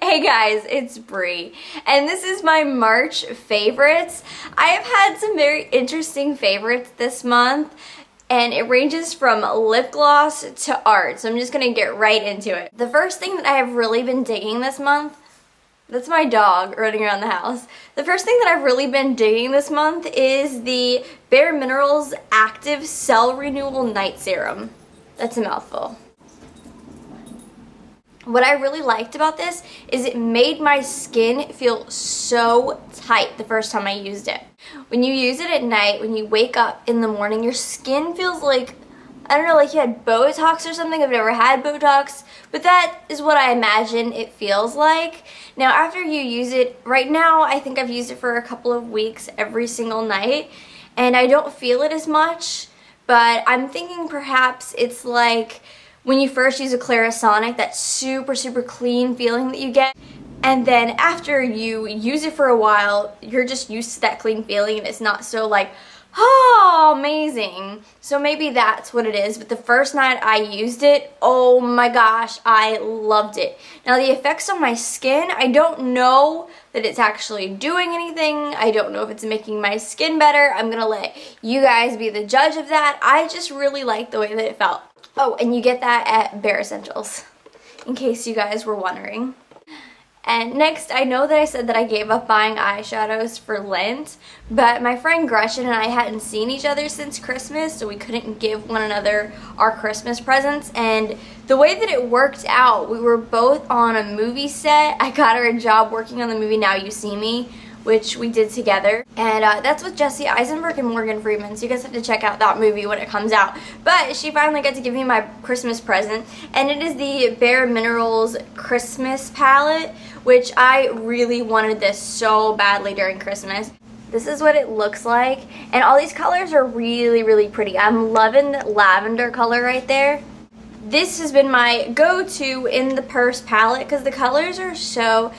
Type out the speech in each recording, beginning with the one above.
Hey guys, it's Bree, and this is my March favorites. I have had some very interesting favorites this month, and it ranges from lip gloss to art, so I'm just gonna get right into it. The first thing that I have really been digging this month, that's my dog running around the house. The first thing that I've really been digging this month is the Bare Minerals Active Cell Renewal Night Serum. That's a mouthful. What I really liked about this is it made my skin feel so tight the first time I used it. When you use it at night, when you wake up in the morning, your skin feels like, I don't know, like you had Botox or something. I've never had Botox, but that is what I imagine it feels like. Now, after you use it, right now, I think I've used it for a couple of weeks every single night, and I don't feel it as much, but I'm thinking perhaps it's like when you first use a Clarisonic, that super clean feeling that you get, and then after you use it for a while, you're just used to that clean feeling and it's not so like, oh, amazing. So maybe that's what it is, but the first night I used it, oh my gosh, I loved it. Now the effects on my skin, I don't know that it's actually doing anything. I don't know if it's making my skin better. I'm gonna let you guys be the judge of that. I just really like the way that it felt. Oh, and you get that at Bare Essentials, in case you guys were wondering. And next, I know that I said that I gave up buying eyeshadows for Lent, but my friend Gretchen and I hadn't seen each other since Christmas, so we couldn't give one another our Christmas presents. And the way that it worked out, we were both on a movie set. I got her a job working on the movie Now You See Me, which we did together, and that's with Jesse Eisenberg and Morgan Freeman, so you guys have to check out that movie when it comes out. But she finally got to give me my Christmas present, and it is the Bare Minerals Christmas palette, which I really wanted this so badly during Christmas. This is what it looks like, and all these colors are really pretty. I'm loving the lavender color right there. This has been my go-to in the purse palette because the colors are so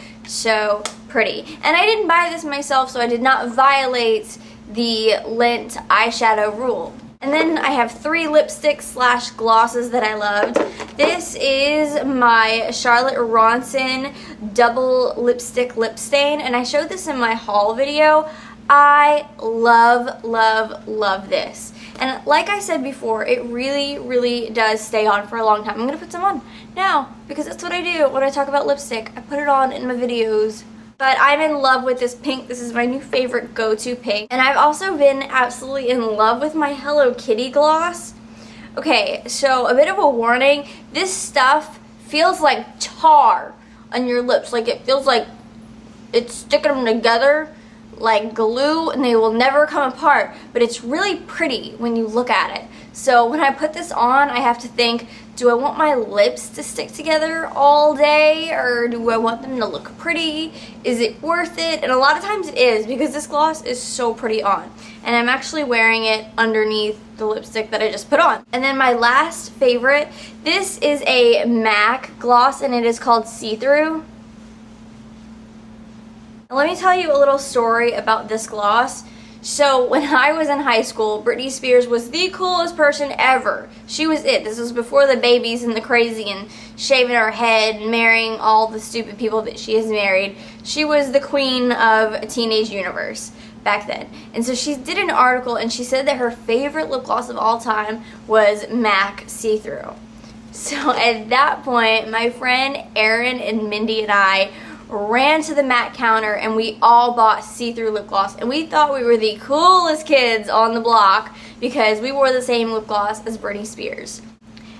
pretty. And I didn't buy this myself, so I did not violate the Lent eyeshadow rule. And then I have 3 lipsticks slash glosses that I loved. This is my Charlotte Ronson double lipstick lip stain, and I showed this in my haul video. I love this. And like I said before, it really does stay on for a long time. I'm gonna put some on now because that's what I do when I talk about lipstick. I put it on in my videos. But I'm in love with this pink. This is my new favorite go-to pink. And I've also been absolutely in love with my Hello Kitty gloss. Okay, so a bit of a warning. This stuff feels like tar on your lips. Like it feels like it's sticking them together like glue and they will never come apart, but it's really pretty when you look at it. So when I put this on, I have to think, do I want my lips to stick together all day, or do I want them to look pretty? Is it worth it? And a lot of times it is, because this gloss is so pretty on. And I'm actually wearing it underneath the lipstick that I just put on. And then my last favorite, this is a MAC gloss and it is called See Through. Let me tell you a little story about this gloss. So when I was in high school, Britney Spears was the coolest person ever. She was it. This was before the babies and the crazy and shaving her head and marrying all the stupid people that she has married. She was the queen of a teenage universe back then. And so she did an article and she said that her favorite lip gloss of all time was MAC See Through. So at that point, my friend Erin and Mindy and I ran to the MAC counter and we all bought see-through lip gloss, and we thought we were the coolest kids on the block because we wore the same lip gloss as Britney Spears.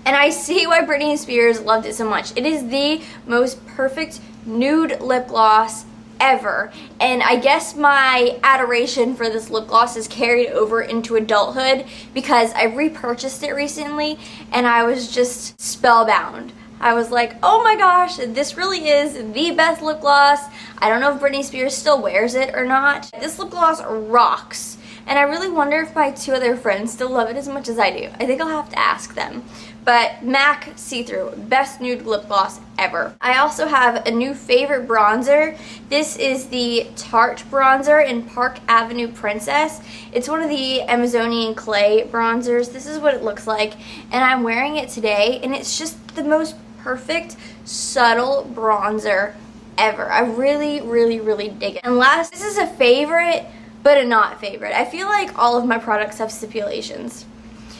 And I see why Britney Spears loved it so much. It is the most perfect nude lip gloss ever, and I guess my adoration for this lip gloss is carried over into adulthood because I repurchased it recently and I was just spellbound. I was like, oh my gosh, this really is the best lip gloss. I don't know if Britney Spears still wears it or not. This lip gloss rocks. And I really wonder if my 2 other friends still love it as much as I do. I think I'll have to ask them. But MAC See-Through, best nude lip gloss ever. I also have a new favorite bronzer. This is the Tarte bronzer in Park Avenue Princess. It's one of the Amazonian clay bronzers. This is what it looks like. And I'm wearing it today, and it's just the most perfect subtle bronzer ever. I really, really, really dig it. And last, this is a favorite, but a not favorite. I feel like all of my products have stipulations.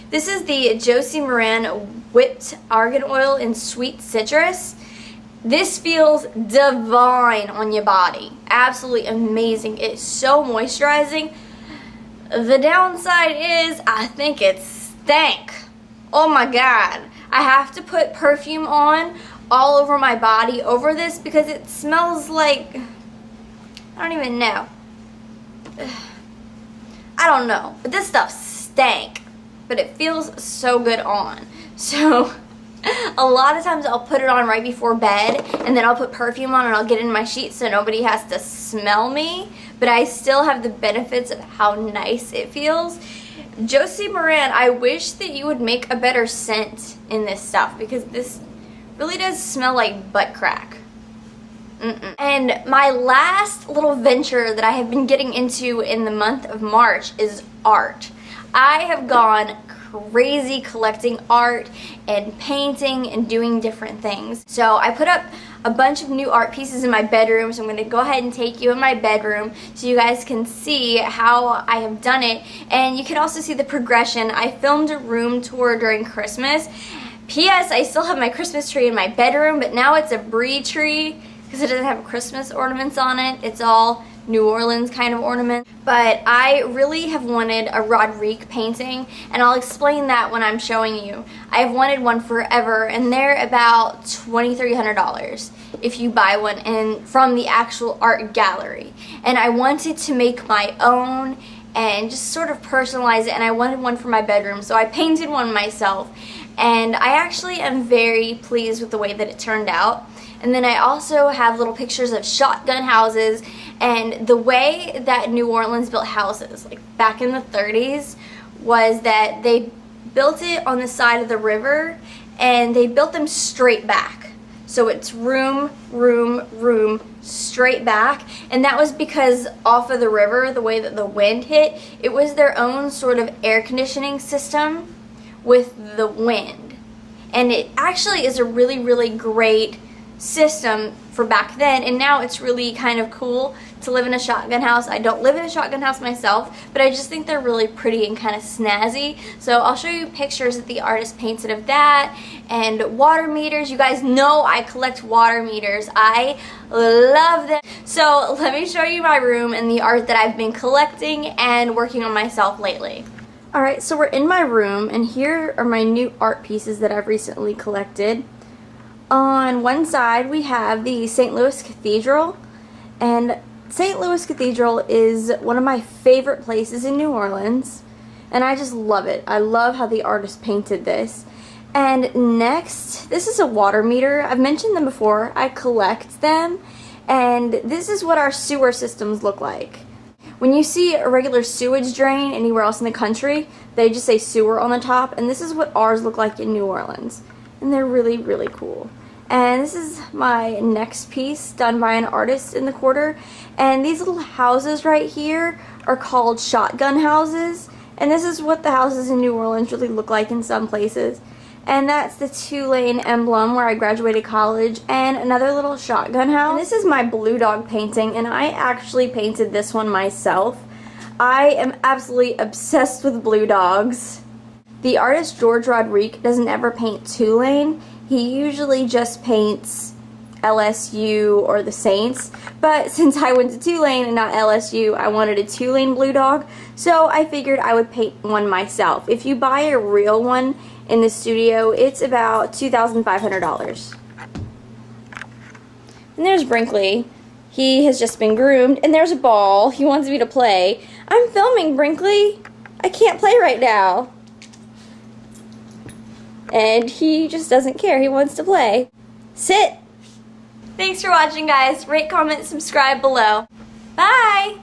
This is the Josie Maran Whipped Argan Oil in Sweet Citrus. This feels divine on your body. Absolutely amazing. It's so moisturizing. The downside is I think it stank. Oh my god. I have to put perfume on all over my body over this because it smells like, I don't even know. I don't know. But this stuff stank. But it feels so good on. So a lot of times I'll put it on right before bed and then I'll put perfume on and I'll get in my sheets so nobody has to smell me, but I still have the benefits of how nice it feels. Josie Maran, I wish that you would make a better scent in this stuff because this really does smell like butt crack. And my last little venture that I have been getting into in the month of March is art. I have gone crazy collecting art and painting and doing different things. So I put up a bunch of new art pieces in my bedroom, so I'm going to go ahead and take you in my bedroom so you guys can see how I have done it, and you can also see the progression. I filmed a room tour during Christmas. P.S. I still have my Christmas tree in my bedroom, but now it's a brie tree because it doesn't have Christmas ornaments on it. It's all New Orleans kind of ornament. But I really have wanted a Rodrigue painting, and I'll explain that when I'm showing you. I've wanted one forever, and they're about $2,300 if you buy one from the actual art gallery. And I wanted to make my own and just sort of personalize it, and I wanted one for my bedroom, so I painted one myself. And I actually am very pleased with the way that it turned out. And then I also have little pictures of shotgun houses, and the way that New Orleans built houses, like back in the 30s, was that they built it on the side of the river and they built them straight back. So it's room, room, room, straight back. And that was because off of the river, the way that the wind hit, it was their own sort of air conditioning system with the wind. And it actually is a really, really great system for back then, and now it's really kind of cool to live in a shotgun house. I don't live in a shotgun house myself, but I just think they're really pretty and kind of snazzy. So I'll show you pictures that the artist painted of that, and water meters. You guys know I collect water meters. I love them. So let me show you my room and the art that I've been collecting and working on myself lately. Alright, so we're in my room, and here are my new art pieces that I've recently collected. On one side we have the St. Louis Cathedral, and St. Louis Cathedral is one of my favorite places in New Orleans, and I just love it. I love how the artist painted this. And next, this is a water meter. I've mentioned them before. I collect them, and this is what our sewer systems look like. When you see a regular sewage drain anywhere else in the country, they just say sewer on the top, and this is what ours look like in New Orleans. And they're really, really cool. And this is my next piece done by an artist in the quarter. And these little houses right here are called shotgun houses. And this is what the houses in New Orleans really look like in some places. And that's the Tulane emblem where I graduated college, and another little shotgun house. And this is my blue dog painting, and I actually painted this one myself. I am absolutely obsessed with blue dogs. The artist George Rodrigue doesn't ever paint Tulane. He usually just paints LSU or the Saints, but since I went to Tulane and not LSU, I wanted a Tulane blue dog, so I figured I would paint one myself. If you buy a real one in the studio, it's about $2,500. And there's Brinkley. He has just been groomed, and there's a ball. He wants me to play. I'm filming, Brinkley. I can't play right now. And he just doesn't care. He wants to play. Sit! Thanks for watching, guys. Rate, comment, subscribe below. Bye!